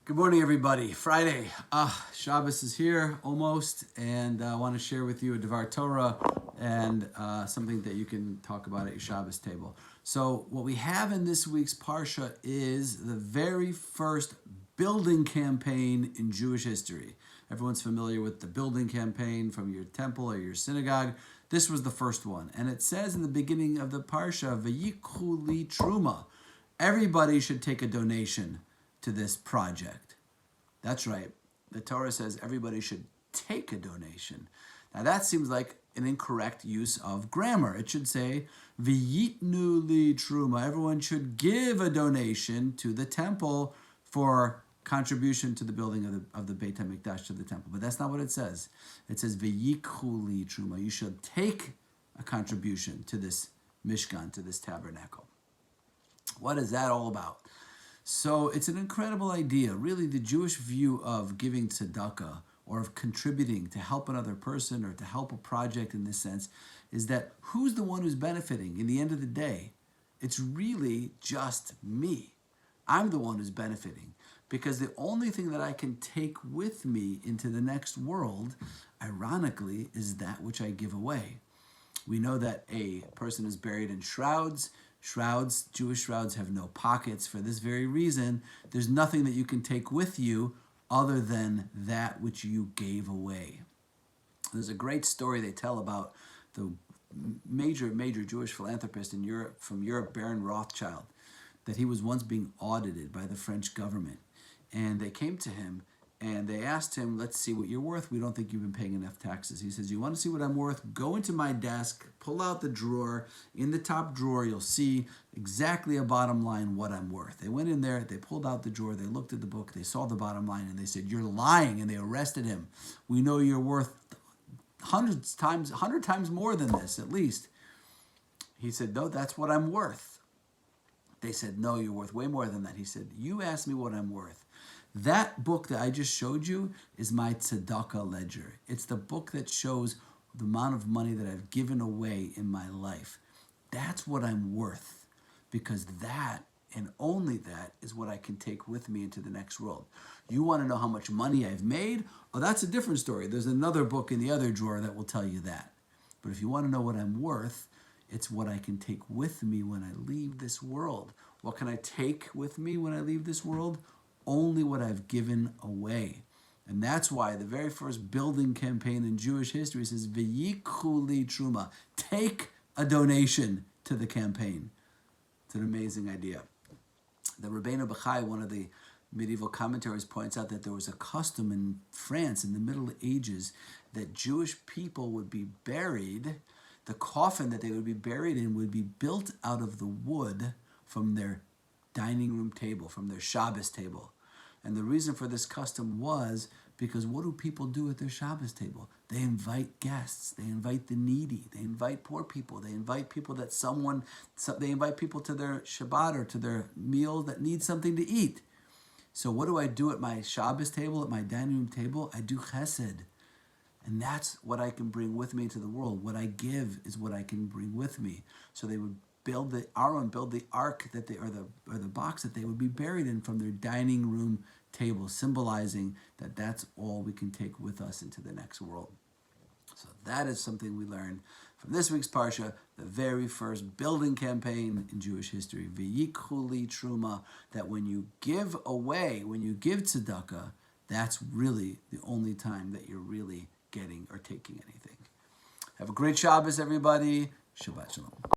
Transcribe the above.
Good morning, everybody. Friday. Shabbos is here almost, and I want to share with you a Devar Torah and something that you can talk about at your Shabbos table. So what we have in this week's Parsha is the very first building campaign in Jewish history. Everyone's familiar with the building campaign from your temple or your synagogue. This was the first one. And it says in the beginning of the Parsha, V'yikhu li truma. Everybody should take a donation to this project. That's right. The Torah says everybody should take a donation. Now that seems like an incorrect use of grammar. It should say v'yitnu li truma. Everyone should give a donation to the temple for contribution to the building of the Beit HaMikdash, to the temple. But that's not what it says. It says v'yikhu li truma. You should take a contribution to this Mishkan, to this tabernacle. What is that all about? So it's an incredible idea. Really, the Jewish view of giving tzedakah or of contributing to help another person or to help a project in this sense is that who's the one who's benefiting? In the end of the day, it's really just me. I'm the one who's benefiting because the only thing that I can take with me into the next world, ironically, is that which I give away. We know that a person is buried in shrouds. Jewish shrouds have no pockets. For this very reason, there's nothing that you can take with you other than that which you gave away. There's a great story they tell about the major Jewish philanthropist in Europe, from Europe, Baron Rothschild, that he was once being audited by the French government. And they came to him and they asked him, let's see what you're worth. We don't think you've been paying enough taxes. He says, you want to see what I'm worth? Go into my desk, pull out the drawer. In the top drawer, you'll see exactly a bottom line what I'm worth. They went in there, they pulled out the drawer, they looked at the book, they saw the bottom line, and they said, you're lying, and they arrested him. We know you're worth 100 times more than this, at least. He said, no, that's what I'm worth. They said, no, you're worth way more than that. He said, you asked me what I'm worth. That book that I just showed you is my tzedakah ledger. It's the book that shows the amount of money that I've given away in my life. That's what I'm worth, because that and only that is what I can take with me into the next world. You want to know how much money I've made? Oh, that's a different story. There's another book in the other drawer that will tell you that. But if you want to know what I'm worth, it's what I can take with me when I leave this world. What can I take with me when I leave this world? Only what I've given away. And that's why the very first building campaign in Jewish history says, V'yikhu li truma. Take a donation to the campaign. It's an amazing idea. The Rabbeinu Bachai, one of the medieval commentaries, points out that there was a custom in France in the Middle Ages that Jewish people would be buried, the coffin that they would be buried in would be built out of the wood from their dining room table, from their Shabbos table. And the reason for this custom was because what do people do at their Shabbos table? They invite guests. They invite the needy. They invite poor people. They invite people they invite people to their Shabbat or to their meal that need something to eat. So what do I do at my Shabbos table, at my dining room table? I do chesed. And that's what I can bring with me into the world. What I give is what I can bring with me. So they would build the ark that or the box that they would be buried in from their dining room table, symbolizing that that's all we can take with us into the next world. So that is something we learned from this week's Parsha, the very first building campaign in Jewish history, V'yikhu li truma, that when you give away, when you give tzedakah, that's really the only time that you're really getting or taking anything. Have a great Shabbos, everybody. Shabbat shalom.